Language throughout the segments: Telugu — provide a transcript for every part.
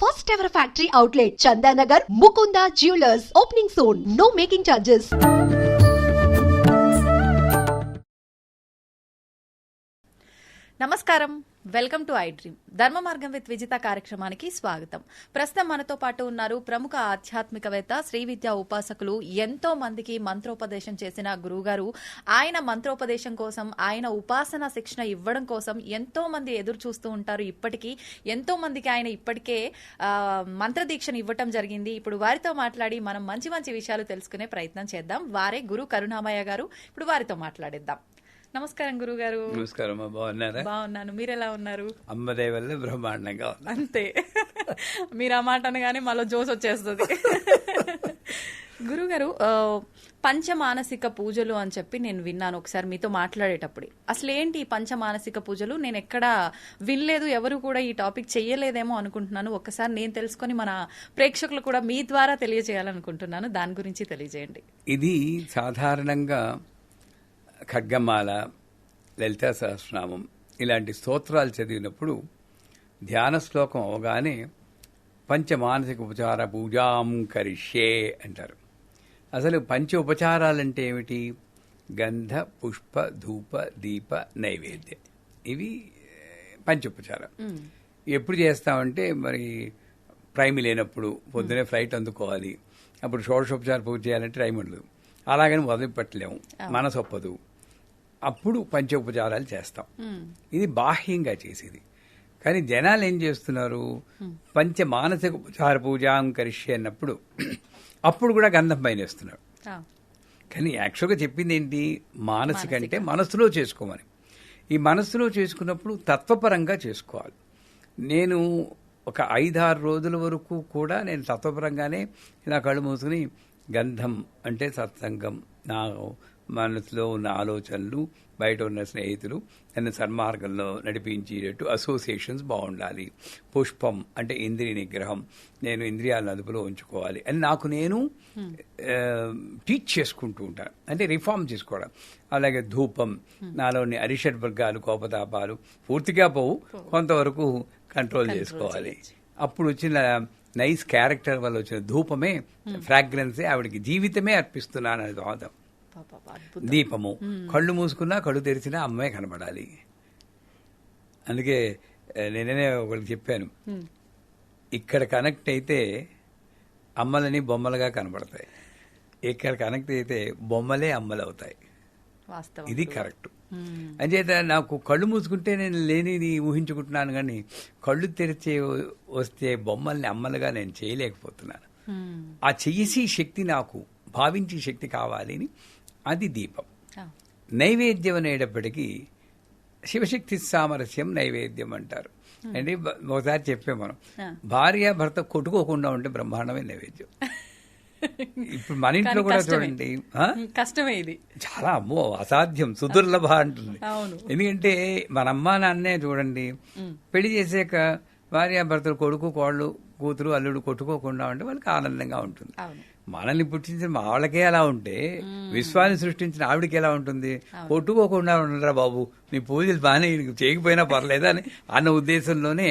first ever factory outlet, Chandanagar, Mukunda Jewelers, opening soon. No making charges. నమస్కారం, వెల్కమ్ టు ఐ డ్రీమ్. ధర్మ మార్గం విత్ విజిత కార్యక్రమానికి స్వాగతం. ప్రస్తుతం మనతో పాటు ఉన్నారు ప్రముఖ ఆధ్యాత్మికవేత్త, శ్రీ విద్యా ఉపాసకులు, ఎంతో మందికి మంత్రోపదేశం చేసిన గురువుగారు. ఆయన మంత్రోపదేశం కోసం, ఆయన ఉపాసన శిక్షణ ఇవ్వడం కోసం ఎంతో మంది ఎదురు చూస్తూ ఉంటారు. ఇప్పటికీ ఎంతో మందికి ఆయన ఇప్పటికే మంత్రదీక్షను ఇవ్వటం జరిగింది. ఇప్పుడు వారితో మాట్లాడి మనం మంచి మంచి విషయాలు తెలుసుకునే ప్రయత్నం చేద్దాం. వారే గురు కరుణామయ్య గారు. ఇప్పుడు వారితో మాట్లాడిద్దాం. నమస్కారం గురుగారు. నమస్కారం. బాగున్నారా? బాగున్నాను, మీరు ఎలా ఉన్నారు? అమ్మదే వల్ల బ్రహ్మాండంగా ఉంది. అంతే, మీరు ఆ మాట అనగానే మాలో జోస్ వచ్చేస్తుంది. గురుగారు, పంచమానసిక పూజలు అని చెప్పి నేను విన్నాను ఒకసారి మీతో మాట్లాడేటప్పుడు. అసలు ఏంటి ఈ పంచమానసిక పూజలు? నేను ఎక్కడా వినలేదు, ఎవరు కూడా ఈ టాపిక్ చెయ్యలేదేమో అనుకుంటున్నాను. ఒక్కసారి నేను తెలుసుకొని మన ప్రేక్షకులు కూడా మీ ద్వారా తెలియజేయాలనుకుంటున్నాను. దాని గురించి తెలియజేయండి. ఇది సాధారణంగా ఖడ్గమాల, లలితా సహస్రనామం ఇలాంటి స్తోత్రాలు చదివినప్పుడు ధ్యాన శ్లోకం అవగానే పంచమానసిక ఉపచార పూజాం కరిష్యే అంటారు. అసలు పంచ ఉపచారాలంటే ఏమిటి? గంధ, పుష్ప, ధూప, దీప, నైవేద్యం. ఇవి పంచోపచారం. ఎప్పుడు చేస్తామంటే మరి టైం లేనప్పుడు, పొద్దునే ఫ్లైట్ అందుకోవాలి, అప్పుడు షోడశోపచార పూజ చేయాలంటే టైం ఉండదు. అలాగని మొదలు పెట్టలేము, మనసు ఒప్పదు. అప్పుడు పంచోపచారాలు చేస్తాం. ఇది బాహ్యంగా చేసేది. కానీ జనాలు ఏం చేస్తున్నారు? పంచ మానసిక ఉపచార పూజాం కరిష్యే అన్నప్పుడు అప్పుడు కూడా గంధం పైన వేస్తున్నారు. కానీ యాక్చువల్గా చెప్పింది ఏంటి? మానసిక అంటే మనసులో చేసుకోమని. ఈ మనసులో చేసుకున్నప్పుడు తత్వపరంగా చేసుకోవాలి. నేను ఒక 5-6 రోజుల వరకు కూడా నేను తత్వపరంగానే ఇలా కళ్ళు మూసుకుని గంధం అంటే సత్సంగం, నా మనసులో ఉన్న ఆలోచనలు, బయట ఉన్న స్నేహితులు నన్ను సన్మార్గంలో నడిపించేటట్టు అసోసియేషన్స్ బాగుండాలి. పుష్పం అంటే ఇంద్రియ నిగ్రహం, నేను ఇంద్రియాలను అదుపులో ఉంచుకోవాలి అని నాకు నేను టీచ్ చేసుకుంటూ ఉంటాను, అంటే రిఫార్మ్ చేసుకోవడం. అలాగే ధూపం, నాలోని అరిషడ్ వర్గాలు, కోపతాపాలు పూర్తిగా పోవు, కొంతవరకు కంట్రోల్ చేసుకోవాలి. అప్పుడు వచ్చిన నైస్ క్యారెక్టర్ వల్ల వచ్చిన ధూపమే, ఫ్రాగ్రెన్సే ఆవిడకి జీవితమే అర్పిస్తున్నాను అనేది వాదం. దీపము, కళ్ళు మూసుకున్నా కళ్ళు తెరిచినా అమ్మే కనబడాలి. అందుకే నేనే ఒకరికి చెప్పాను, ఇక్కడ కనెక్ట్ అయితే అమ్మలని బొమ్మలుగా కనబడతాయి, ఇక్కడ కనెక్ట్ అయితే బొమ్మలే అమ్మలు అవుతాయి. ఇది కరెక్ట్. అంచేత నాకు కళ్ళు మూసుకుంటే నేను లేనిది ఊహించుకుంటున్నాను, కానీ కళ్ళు తెరిచే వస్తే బొమ్మల్ని అమ్మలుగా నేను చేయలేకపోతున్నాను. ఆ చేసి శక్తి, నాకు భావించే శక్తి కావాలి అని. అది దీపం. నైవేద్యం అనేటప్పటికీ శివశక్తి సామరస్యం నైవేద్యం అంటారు. అంటే ఒకసారి చెప్పే మనం, భార్య భర్త కొట్టుకోకుండా ఉంటే బ్రహ్మాండమే నైవేద్యం. ఇప్పుడు మన ఇంట్లో కూడా చూడండి, కష్టమే ఇది, చాలా అమ్మో అసాధ్యం, సుదుర్లభ అంటుంది. ఎందుకంటే మన అమ్మా నాన్నే చూడండి, పెళ్లి చేసాక భార్యాభర్తలు, కొడుకు, కోళ్ళు, కూతురు, అల్లుడు కొట్టుకోకుండా ఉంటే వాళ్ళకి ఆనందంగా ఉంటుంది. మనల్ని పుట్టించిన మా వాళ్ళకే అలా ఉంటే విశ్వాన్ని సృష్టించిన ఆవిడకి ఎలా ఉంటుంది? కొట్టుకోకుండా ఉండరా బాబు, నీ పూజలు బాగానే చేయకపోయినా పర్లేదా అని అన్న ఉద్దేశంలోనే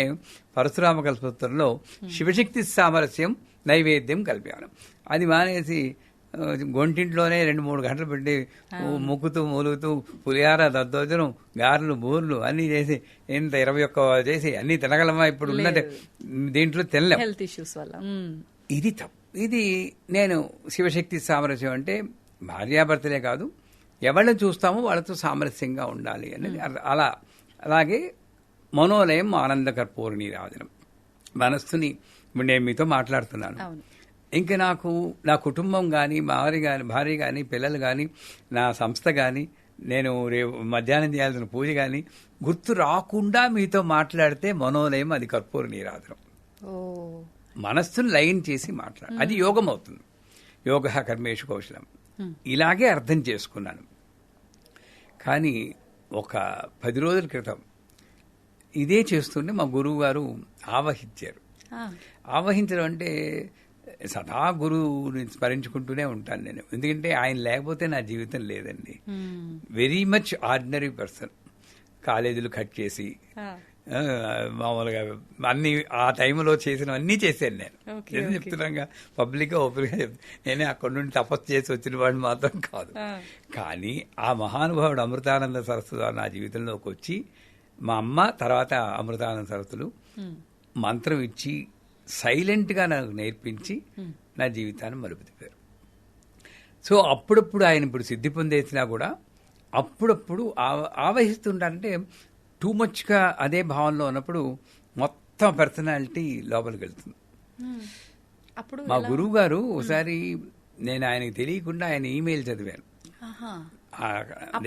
పరశురామ కల్పసూత్రంలో శివశక్తి సామరస్యం నైవేద్యం కల్పాను. అది మానేసి గొంటింట్లోనే 2-3 గంటలు పెట్టి ముక్కుతూ మూలుగుతూ పులిహార, దద్దోజనం, గారెలు, బూర్లు అన్నీ చేసి ఇంత 21 చేసి అన్ని తినగలమా? ఇప్పుడు ఉన్నట్టు దీంట్లో తినలేం, హెల్త్ ఇష్యూస్ వల్ల. ఇది తప్పు. ఇది నేను శివశక్తి సామరస్యం అంటే భార్యాభర్తలే కాదు, ఎవరిని చూస్తామో వాళ్ళతో సామరస్యంగా ఉండాలి అనేది. అలాగే మనోలయం ఆనంద కర్పూరిణి రాజనం. మనస్సుని, ఇప్పుడు నేను మీతో మాట్లాడుతున్నాను, ఇంకా నాకు నా కుటుంబం కానీ, భార్య కానీ, పిల్లలు కానీ, నా సంస్థ కానీ, నేను రేపు మధ్యాహ్నం చేయాల్సిన పూజ కానీ గుర్తు రాకుండా మీతో మాట్లాడితే మనోలయం అది కర్పూర నీరాజనం. మనస్సును లైన్ చేసి మాట్లాడాలి, అది యోగం అవుతుంది. యోగ కర్మేషు కౌశలం. ఇలాగే అర్థం చేసుకున్నాను. కానీ ఒక 10 రోజుల క్రితం ఇదే చేస్తుంటే మా గురువు గారు ఆవహించారు. ఆవహించడం అంటే సదా గురువుని స్మరించుకుంటూనే ఉంటాను నేను, ఎందుకంటే ఆయన లేకపోతే నా జీవితం లేదండి. Very much ordinary person. కాలేజీలు కట్ చేసి మామూలుగా అన్ని ఆ టైంలో చేసినవన్నీ చేశాను నేను. నేను చెప్తున్నాగా పబ్లిక్గా ఓపెన్గా చెప్తాను. నేనే అక్కడి నుండి తపస్సు చేసి వచ్చిన వాడిని మాత్రం కాదు. కానీ ఆ మహానుభావుడు అమృతానంద సరస్వతి నా జీవితంలోకి వచ్చి మా అమ్మ తర్వాత అమృతానంద సరస్వతులు మంత్రం ఇచ్చి సైలెంట్గా నాకు నేర్పించి నా జీవితాన్ని మలుపు తిప్పారు. సో అప్పుడప్పుడు ఆయన ఇప్పుడు సిద్ధి పొందేసినా కూడా అప్పుడప్పుడు ఆవహిస్తుంటారంటే టూ మచ్గా అదే భావనలో ఉన్నప్పుడు మొత్తం పర్సనాలిటీ లోపలికి వెళ్తుంది. మా గురువు గారు ఒకసారి నేను ఆయనకి తెలియకుండా ఆయన ఈమెయిల్ చదివాను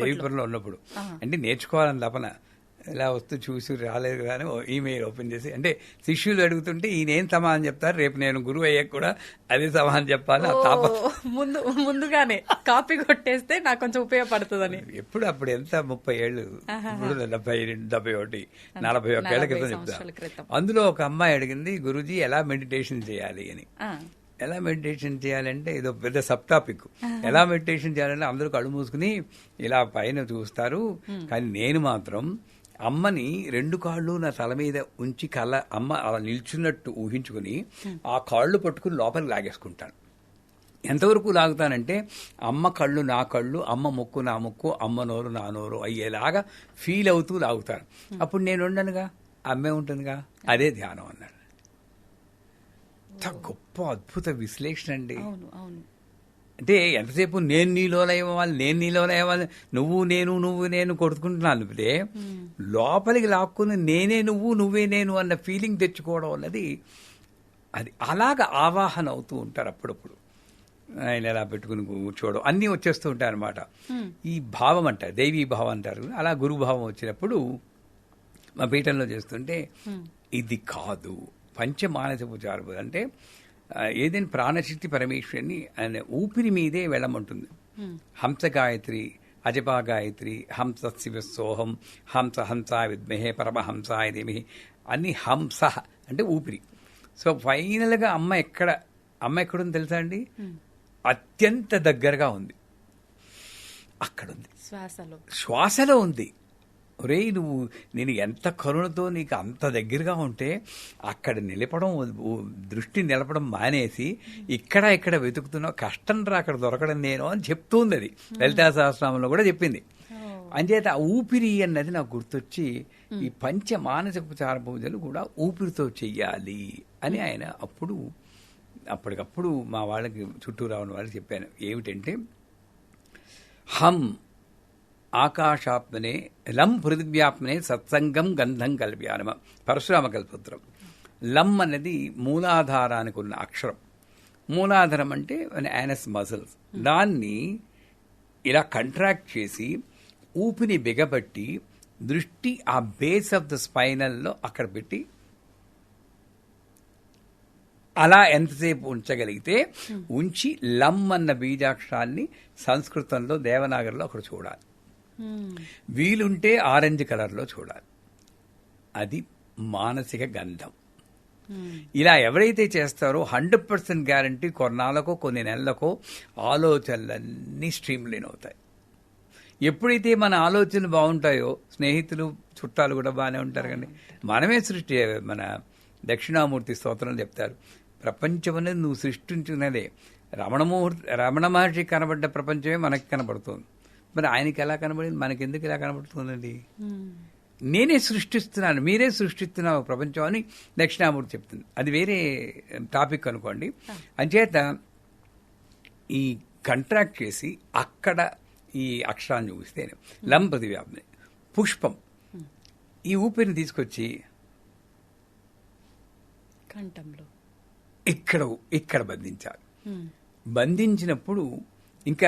దేవిపురంలో ఉన్నప్పుడు. అంటే నేర్చుకోవాలని తపన ఇలా వస్తూ చూసి రాలేదు కానీ ఈమెయిల్ ఓపెన్ చేసి అంటే శిష్యులు అడుగుతుంటే ఈయనేం సమాధానం చెప్తారు, రేపు నేను గురువు అయ్యాక కూడా అదే సమాధానం చెప్పాలి. ముందుగానే కాపీ కొట్టేస్తే నాకు కొంచెం ఉపయోగపడుతుందని. ఎప్పుడు అప్పుడు ఎంత 30 ఏళ్ళు, ఇప్పుడు 71 41 ఏళ్ల క్రితం చెప్తాను. అందులో ఒక అమ్మాయి అడిగింది, గురూజీ ఎలా మెడిటేషన్ చేయాలి అని. ఎలా మెడిటేషన్ చేయాలంటే ఇదో పెద్ద సబ్ టాపిక్. ఎలా మెడిటేషన్ చేయాలంటే అందరూ కళ్ళు మూసుకుని ఇలా పైన చూస్తారు, కానీ నేను మాత్రం అమ్మని 2 కాళ్ళు నా తల మీద ఉంచి అమ్మ అలా నిల్చున్నట్టు ఊహించుకుని ఆ కాళ్ళు పట్టుకుని లోపలికి లాగేసుకుంటాను. ఎంతవరకు లాగుతానంటే అమ్మ కళ్ళు నా కళ్ళు, అమ్మ ముక్కు నా ముక్కు, అమ్మ నోరు నా నోరు అయ్యేలాగా ఫీల్ అవుతూ లాగుతాను. అప్పుడు నేను ఉండనుగా, అమ్మే ఉంటుందిగా. అదే ధ్యానం అన్నాడు. గొప్ప అద్భుత విశ్లేషణ అండి. అంటే ఎంతసేపు నేను నీలో అవ్వాలి, నువ్వు నేను కొడుకుంటున్నాను. అంటే లోపలికి లాక్కుని నేనే నువ్వే నేను అన్న ఫీలింగ్ తెచ్చుకోవడం అన్నది అది అలాగా ఆవాహన అవుతూ ఉంటారు. అప్పుడప్పుడు ఆయన ఎలా పెట్టుకుని కూర్చోవడం అన్నీ వచ్చేస్తూ ఉంటాయి అనమాట. ఈ భావం అంటారు, దైవీ భావం అంటారు. అలా గురుభావం వచ్చినప్పుడు మా పీఠంలో చేస్తుంటే ఇది కాదు పంచమానసోపచారం అంటే ఏదైనా ప్రాణశక్తి పరమేశ్వరిని ఆయన ఊపిరి మీదే వెళ్ళమంటుంది. హంస గాయత్రి, అజపా గాయత్రి, హంస శివసోహం, హంస విద్మహే పరమహంసాయ ధీమహి అన్ని హంస అంటే ఊపిరి. సో ఫైనల్గా అమ్మ ఎక్కడుంది తెలుసా అండి? అత్యంత దగ్గరగా ఉంది, అక్కడుంది, శ్వాసలో ఉంది. ఒరే నువ్వు నేను ఎంత కరుణతో నీకు అంత దగ్గరగా ఉంటే అక్కడ దృష్టి నిలపడం మానేసి ఇక్కడ వెతుకుతున్నావు, కష్టం రా అక్కడ దొరకడం నేను అని చెప్తుంది. అది లలితా సహస్రనామంలో కూడా చెప్పింది. అంచేత ఆ ఊపిరి అన్నది నాకు గుర్తొచ్చి ఈ పంచ మానసికోపచార పూజలు కూడా ఊపిరితో చెయ్యాలి అని ఆయన అప్పటికప్పుడు మా వాళ్ళకి చుట్టూ రావడం వాళ్ళకి చెప్పాను. ఏమిటంటే హం ఆకాశాత్మనే, లం పృథివ్యాత్మనే, సత్సంగం గంధం కల్ప్యానమ. పరశురామ కల్పసూత్రం. లం అనేది మూలాధారానికి ఉన్న అక్షరం. మూలాధారం అంటే యానస్ మజిల్స్. దాన్ని ఇలా కంట్రాక్ట్ చేసి ఊపిని బిగబట్టి దృష్టి ఆ బేస్ ఆఫ్ ద స్పైనల్లో అక్కడ పెట్టి అలా ఎంతసేపు ఉంచగలిగితే ఉంచి లం అన్న బీజాక్షరాన్ని సంస్కృతంలో దేవనాగరిలో అక్కడ చూడాలి. వీలుంటే ఆరెంజ్ కలర్లో చూడాలి. అది మానసిక గంధం. ఇలా ఎవరైతే చేస్తారో 100% గ్యారంటీ కొన్నాళ్ళకో కొన్ని నెలలకో ఆలోచనలన్నీ స్ట్రీమ్ లైన్ అవుతాయి. ఎప్పుడైతే మన ఆలోచనలు బాగుంటాయో స్నేహితులు చుట్టాలు కూడా బాగానే ఉంటారు. కానీ మనమే మన దక్షిణామూర్తి స్తోత్రం చెప్తారు, ప్రపంచం అనేది నువ్వు సృష్టించినదే. రమణ మహర్షి కనబడ్డ ప్రపంచమే మనకి కనబడుతుంది. మరి ఆయనకి ఎలా కనబడింది, మనకెందుకు ఇలా కనబడుతుందండి? నేనే సృష్టిస్తున్నాను, మీరే సృష్టిస్తున్నావు ప్రపంచం అని దక్షిణామూర్తి చెప్తుంది. అది వేరే టాపిక్ అనుకోండి. అంచేత ఈ కంట్రాక్ట్ చేసి అక్కడ ఈ అక్షరాన్ని చూపిస్తే లం పృథివ్యాప్తి. పుష్పం ఈ ఊపిరిని తీసుకొచ్చి కంఠంలో ఇక్కడ బంధించాలి. బంధించినప్పుడు ఇంకా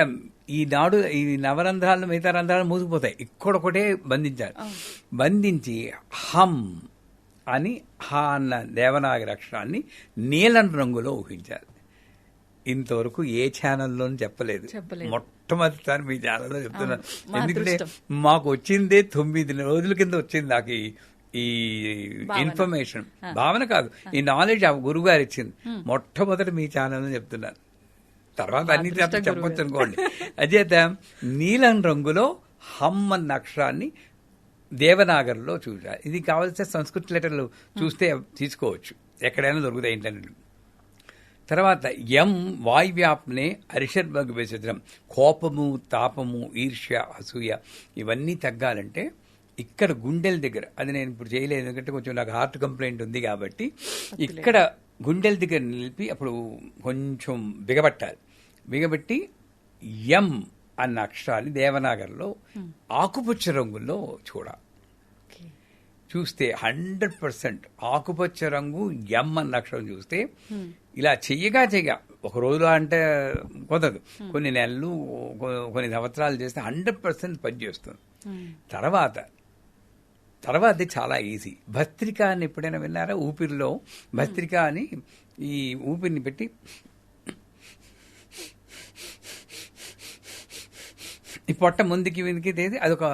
ఈనాడు ఈ నవరంధ్రాలు మిగతా రంధ్రాలు మూసుకుపోతాయి. ఇక్కడొకటే బంధించాలి. బంధించి హం అని హా అన్న దేవనాగరి అక్షరాన్ని నీలం రంగులో ఊహించాలి. ఇంతవరకు ఏ ఛానల్లోనూ చెప్పలేదు. మొట్టమొదటిసారి మీ ఛానల్లో చెప్తున్నాను. ఎందుకంటే మాకు వచ్చిందే 9 రోజుల కింద వచ్చింది నాకు ఈ ఇన్ఫర్మేషన్. భావన కాదు, ఈ నాలెడ్జ్ ఆ గురువు గారు ఇచ్చింది. మొట్టమొదటి మీ ఛానల్లో చెప్తున్నాను. తర్వాత అన్ని చెప్పొచ్చు అనుకోండి. అచేత నీలం రంగులో హమ్ అన్న అక్షరాన్ని దేవనాగర్లో చూడాలి. ఇది కావాల్సిన సంస్కృత లెటర్లు చూస్తే తీసుకోవచ్చు, ఎక్కడైనా దొరుకుతాయి ఇంటర్నెట్. తర్వాత ఎం వాయువ్యాప్నే అరిషద్వర్గ విసర్జనం. కోపము, తాపము, ఈర్ష్య, అసూయ ఇవన్నీ తగ్గాలంటే ఇక్కడ గుండెల దగ్గర, అది నేను ఇప్పుడు చేయలేదు ఎందుకంటే కొంచెం నాకు హార్ట్ కంప్లైంట్ ఉంది కాబట్టి, ఇక్కడ గుండెల దగ్గర నిలిపి అప్పుడు కొంచెం బిగబట్టాలి. బిగబట్టి ఎం అన్న అక్షరాన్ని దేవనాగర్లో ఆకుపచ్చ రంగుల్లో చూడాలి. చూస్తే 100% ఆకుపచ్చ రంగు ఎం అన్న అక్షరం చూస్తే ఇలా చెయ్యగా ఒక రోజులో అంటే కుదరదు, కొన్ని నెలలు కొన్ని సంవత్సరాలు చేస్తే 100% పనిచేస్తుంది. తర్వాత చాలా ఈజీ. భస్త్రిక అని ఎప్పుడైనా విన్నారా? ఊపిరిలో భస్త్రిక అని ఈ ఊపిరిని పెట్టి ఈ పొట్ట ముందుకి వెనుకి తీసి అదొక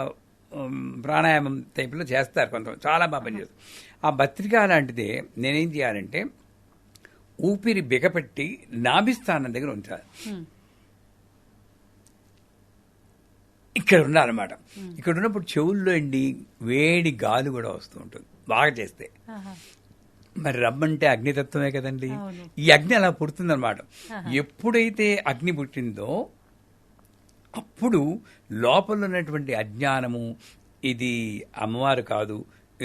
ప్రాణాయామం టైప్లో చేస్తారు కొంతమంది, చాలా బాగా పనిచేస్తారు. ఆ భస్త్రిక లాంటిదే నేనేం చేయాలంటే ఊపిరి బిగపెట్టి నాభిస్థానం దగ్గర ఉంచాలి. ఇక్కడ ఉండాలన్నమాట. ఇక్కడ ఉన్నప్పుడు చెవుల్లో వేడి గాలి కూడా వస్తూ ఉంటుంది బాగా చేస్తే. మరి రమ్మంటే అగ్నితత్వమే కదండి, ఈ అగ్ని అలా పుడుతుందన్నమాట. ఎప్పుడైతే అగ్ని పుట్టిందో అప్పుడు లోపల ఉన్నటువంటి అజ్ఞానము, ఇది అమ్మవారు కాదు,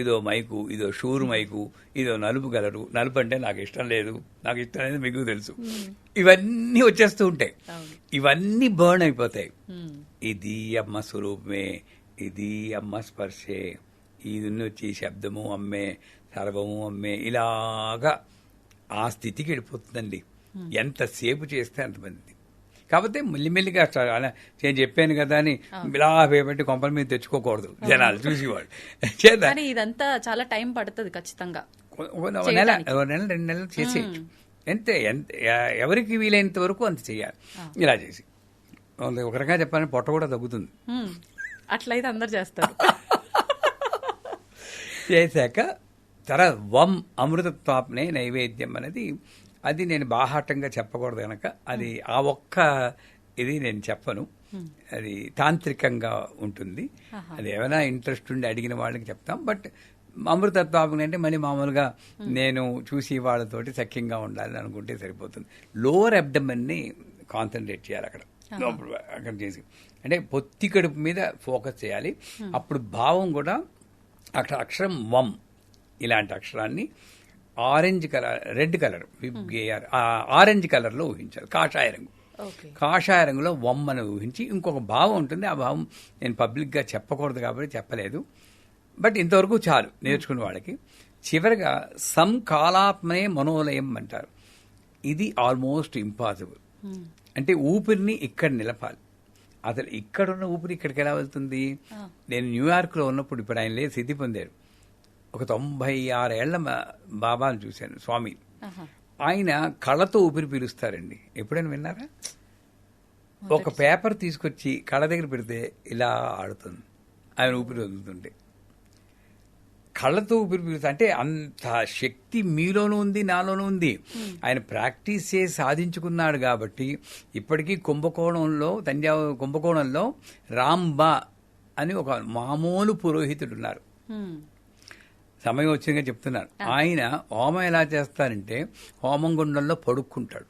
ఇదో మైకు, ఇదో షూరు మైకు, ఇదో నలుపు కలరు, నలుపు అంటే నాకు ఇష్టం లేదు, నాకు ఇష్టం అనేది మీకు తెలుసు, ఇవన్నీ వచ్చేస్తూ ఉంటాయి. ఇవన్నీ బర్న్ అయిపోతాయి. ఇది అమ్మ స్వరూపమే, ఇది అమ్మ స్పర్శే, ఇది వచ్చి శబ్దము అమ్మే, సర్వము అమ్మే, ఇలాగా ఆ స్థితికి వెళ్ళిపోతుందండి. ఎంతసేపు చేస్తే అంతమంది. కాకపోతే మెల్లిమెల్లిగా నేను చెప్పాను కదా అని ఇలా పెట్టి కొంపల మీద తెచ్చుకోకూడదు జనాలు చూసేవాళ్ళు. ఇదంతా చాలా టైం పడుతుంది ఖచ్చితంగా. నెల 2 నెలలు చేసేయచ్చు. ఎంత ఎవరికి వీలైనంత వరకు అంత చేయాలి. ఇలా చేసి ఒక రకంగా చెప్పాలని పొట్ట కూడా తగ్గుతుంది. అట్లయితే అందరు చేస్తారు. చేశాక తర్వాత వం అమృతత్వాప్నే నైవేద్యం అనేది, అది నేను బాహాటంగా చెప్పకూడదు కనుక అది ఆ ఒక్క ఇది నేను చెప్పను. అది తాంత్రికంగా ఉంటుంది. అది ఏమైనా ఇంట్రెస్ట్ ఉండి అడిగిన వాళ్ళకి చెప్తాం. బట్ అమృతత్వాపం అంటే మళ్ళీ మామూలుగా నేను చూసి వాళ్ళతోటి సఖ్యంగా ఉండాలని అనుకుంటే సరిపోతుంది. లోవర్ అబ్డమన్ని కాన్సన్ట్రేట్ చేయాలి అక్కడ చేసి, అంటే పొత్తి కడుపు మీద ఫోకస్ చేయాలి. అప్పుడు భావం కూడా అక్కడ అక్షరం వం ఇలాంటి అక్షరాన్ని orange colour, red colour, orange కలర్లో ఊహించాలి. కాషాయ రంగు, కాషాయ రంగులో వమ్మను ఊహించి ఇంకొక భావం ఉంటుంది. ఆ భావం నేను పబ్లిక్గా చెప్పకూడదు కాబట్టి చెప్పలేదు. బట్ ఇంతవరకు చాలు నేర్చుకున్న వాళ్ళకి. చివరిగా సంకాలాత్మనే మనోలయం అంటారు. ఇది ఆల్మోస్ట్ ఇంపాసిబుల్. అంటే ఊపిరిని ఇక్కడ నిలపాలి. అసలు ఇక్కడున్న ఊపిరి ఇక్కడికి ఎలా వెళ్తుంది? నేను న్యూయార్క్లో ఉన్నప్పుడు, ఇప్పుడు ఆయన లేదు, సిద్ధి పొందారు, ఒక 96 ఏళ్ల బాబాను చూశాను, స్వామి. ఆయన కళ్ళతో ఊపిరి పీలుస్తారండి. ఎప్పుడైనా విన్నారా? ఒక పేపర్ తీసుకొచ్చి కళ్ళ దగ్గర పెడితే ఇలా ఆడుతుంది ఆయన ఊపిరి వదులుతుంటే. కళ్ళతో ఊపిరి పీలుస్తా అంటే అంత శక్తి మీలోనూ ఉంది, నాలోనూ ఉంది. ఆయన ప్రాక్టీస్ చేసి సాధించుకున్నాడు కాబట్టి ఇప్పటికీ కుంభకోణంలో రాంబా అని ఒక మామూలు పురోహితుడు ఉన్నారు. సమయం వచ్చిందిగా చెప్తున్నారు. ఆయన హోమం ఎలా చేస్తారంటే హోమం గుండంలో పడుక్కుంటాడు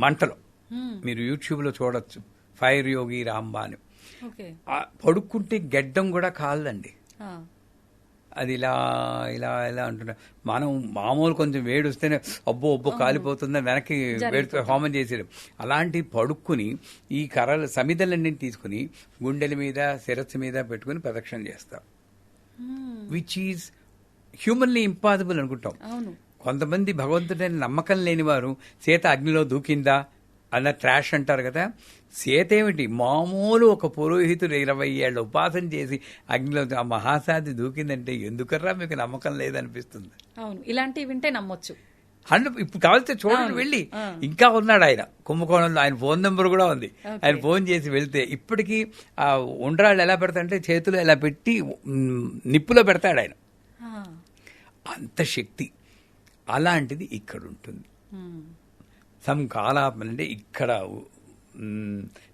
మంటలో. మీరు యూట్యూబ్లో చూడొచ్చు, ఫైర్ యోగి రాంబా అని. పడుక్కుంటే గెడ్డం కూడా కాలదండి. అది ఇలా ఇలా ఇలా అంటున్నా. మనం మామూలు కొంచెం వేడి వస్తేనే అబ్బో కాలిపోతుందని వెనక్కి వేడితో హోమం చేసేది. అలాంటి పడుక్కుని ఈ కర్రల సమిధలన్నింటినీ తీసుకుని గుండెల మీద, శిరస్సు మీద పెట్టుకుని ప్రదక్షిణ చేస్తారు. విచ్ ఈజ్ హ్యూమన్లీ ఇంపాసిబుల్ అనుకుంటాం. కొంతమంది భగవంతుడని నమ్మకం లేని వారు సీత అగ్నిలో దూకిందా అన్న ట్రాష్ అంటారు కదా. సీత ఏమిటి, మామూలు ఒక పురోహితుడు 20 ఏళ్ళ ఉపాసన చేసి అగ్నిలో ఆ మహాసాధి దూకిందంటే ఎందుకర్రా మీకు నమ్మకం లేదనిపిస్తుంది. ఇలాంటివి వింటే నమ్మొచ్చు. ఇప్పుడు కావాల్సి చూడండి, వెళ్ళి ఇంకా ఉన్నాడు ఆయన కుంభకోణంలో. ఆయన ఫోన్ నెంబర్ కూడా ఉంది. ఆయన ఫోన్ చేసి వెళ్తే ఇప్పటికీ ఆ ఉండ్రాళ్ళు ఎలా పెడతాడంటే చేతులు ఎలా పెట్టి నిప్పులో పెడతాడు ఆయన. అంత శక్తి. అలాంటిది ఇక్కడ ఉంటుంది. సంకాలాత్మ అంటే ఇక్కడ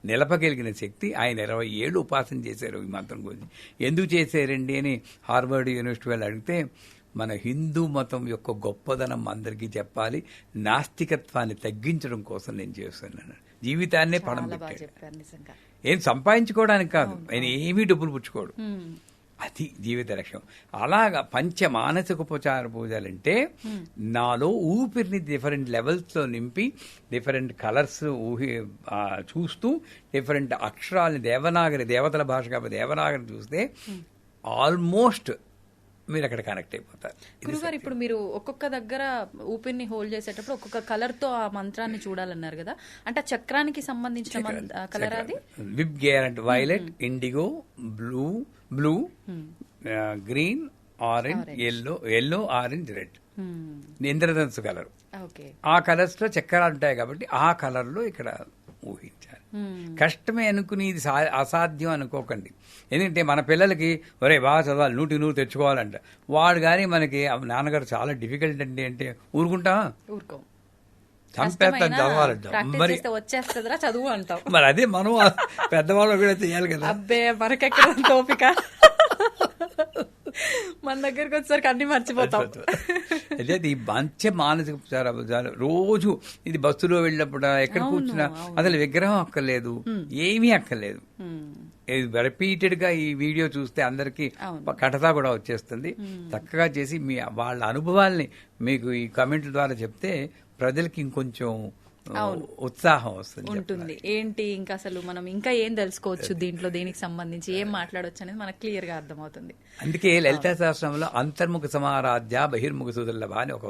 నిలపగలిగిన శక్తి. ఆయన 20 ఏళ్ళు ఉపాసన చేశారు ఈ మంత్రం గురించి. ఎందుకు చేశారండి అని హార్వర్డ్ యూనివర్సిటీ వాళ్ళు అడిగితే, మన హిందూ మతం యొక్క గొప్పదనం అందరికీ చెప్పాలి, నాస్తికత్వాన్ని తగ్గించడం కోసం నేను చేస్తున్నాను. జీవితాన్నే పణం పెట్టాడు. ఏం సంపాదించుకోవడానికి కాదు, ఆయన ఏమీ డబ్బులు పుచ్చుకోడు. అది జీవిత లక్ష్యం. అలాగా పంచ మానసికోపచార పూజలంటే నాలో ఊపిరిని డిఫరెంట్ లెవెల్స్ లో నింపి, డిఫరెంట్ కలర్స్ చూస్తూ, డిఫరెంట్ అక్షరాలని దేవనాగరి, దేవతల భాష కాబట్టి దేవనాగరి చూస్తే ఆల్మోస్ట్ మీరు అక్కడ కనెక్ట్ అయిపోతారు. గురుగారు, ఇప్పుడు మీరు ఒక్కొక్క దగ్గర ఊపిరిని హోల్డ్ చేసేటప్పుడు ఒక్కొక్క కలర్ తో ఆ మంత్రాన్ని చూడాలన్నారు కదా, అంటే చక్రానికి సంబంధించిన కలర్ అది? విబ్ గ్యారెంట్ violet, indigo, blue, green, orange, yellow, orange, red, ఇంద్రధనుసు కలర్. ఆ కలర్స్ లో చక్రాలు ఉంటాయి కాబట్టి ఆ కలర్ లో ఇక్కడ ఊహించాలి. కష్టమే అనుకుని ఇది అసాధ్యం అనుకోకండి. ఎందుకంటే మన పిల్లలకి ఒరే బాగా చదవాలి, 100 తెచ్చుకోవాలంట. వాడు కానీ మనకి నాన్నగారు చాలా డిఫికల్ట్ అండి అంటే ఊరుకుంటావా? ఊరుకోం. చంపేస్తాను చదవాలంట. మరి వచ్చేస్తుందిరా చదువు అంటాం. మరి అదే మనం పెద్దవాళ్ళు కూడా చేయాలి కదా. అబ్బే మనకెక్కడ ఓపిక, మన దగ్గరకు వచ్చేసరికి అన్ని మర్చిపోతాం. అయితే ఈ మంచి మానసిక ఉపచారాలు రోజు ఇది బస్సులో వెళ్ళినప్పుడు ఎక్కడ కూర్చున్నా అసలు విగ్రహం అక్కర్లేదు, ఏమీ అక్కర్లేదు. రిపీటెడ్ గా ఈ వీడియో చూస్తే అందరికి కథ కూడా వచ్చేస్తుంది. చక్కగా చేసి మీ వాళ్ళ అనుభవాల్ని మీకు ఈ కామెంట్ల ద్వారా చెప్తే ప్రజలకి ఇంకొంచెం ఉత్సాహం ఉంటుంది. ఏంటి ఇంకా అసలు మనం ఇంకా ఏం తెలుసుకోవచ్చు దీంట్లో, దీనికి సంబంధించి ఏం మాట్లాడవచ్చు అనేది మనకు క్లియర్ గా అర్థమవుతుంది. అందుకే లలితా శాస్త్రంలో అంతర్ముఖ సమారాధ్య బహిర్ముఖ సుదుర్లభ అని ఒక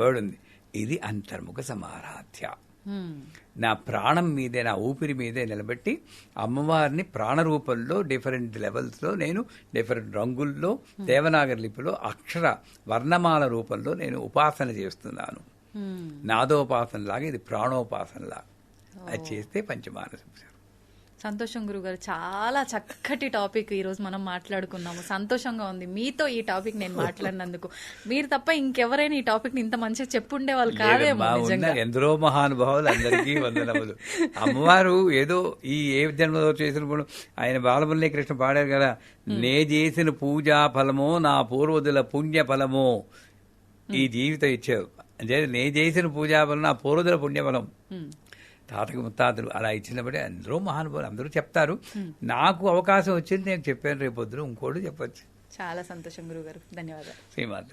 వర్డ్ ఉంది. ఇది అంతర్ముఖ సమారాధ్య. నా ప్రాణం మీదే, నా ఊపిరి మీదే నిలబెట్టి అమ్మవారిని ప్రాణరూపంలో డిఫరెంట్ లెవెల్స్ లో నేను డిఫరెంట్ రంగుల్లో దేవనాగరి లిపిలో అక్షర వర్ణమాల రూపంలో నేను ఉపాసన చేస్తున్నాను. నాదోపాసనలాగా ఇది ప్రాణోపాసనలాగా అది చేస్తే పంచమానసిక. సంతోషం గురుగారు, చాలా చక్కటి టాపిక్ ఈ రోజు మనం మాట్లాడుకున్నాము. సంతోషంగా ఉంది మీతో ఈ టాపిక్ నేను మాట్లాడినందుకు. మీరు తప్ప ఇంకెవరైనా ఈ టాపిక్ ని ఇంత మంచిగా చెప్పుండే వాళ్ళు కాదేమో. ఎందరో మహానుభావులు, అందరికీ వందనములు. అమ్మవారు ఏదో ఈ ఏ జన్మలో చేసినప్పుడు ఆయన బాలమురళీ కృష్ణ పాడారు కదా, నే చేసిన పూజా ఫలమో నా పూర్వజుల పుణ్య ఫలమో ఈ జీవితం ఇచ్చారు. నే చేసిన పూజా ఫలం నా పూర్వజుల పుణ్యఫలం. తాతకు ముత్తాతలు అలా ఇచ్చినప్పుడే అందరూ మహానుభావులు, అందరూ చెప్తారు. నాకు అవకాశం వచ్చింది, నేను చెప్పాను. రేపొద్దున ఇంకోటి చెప్పచ్చు. చాలా సంతోషం గురుగారు, ధన్యవాదాలు. శ్రీమాత.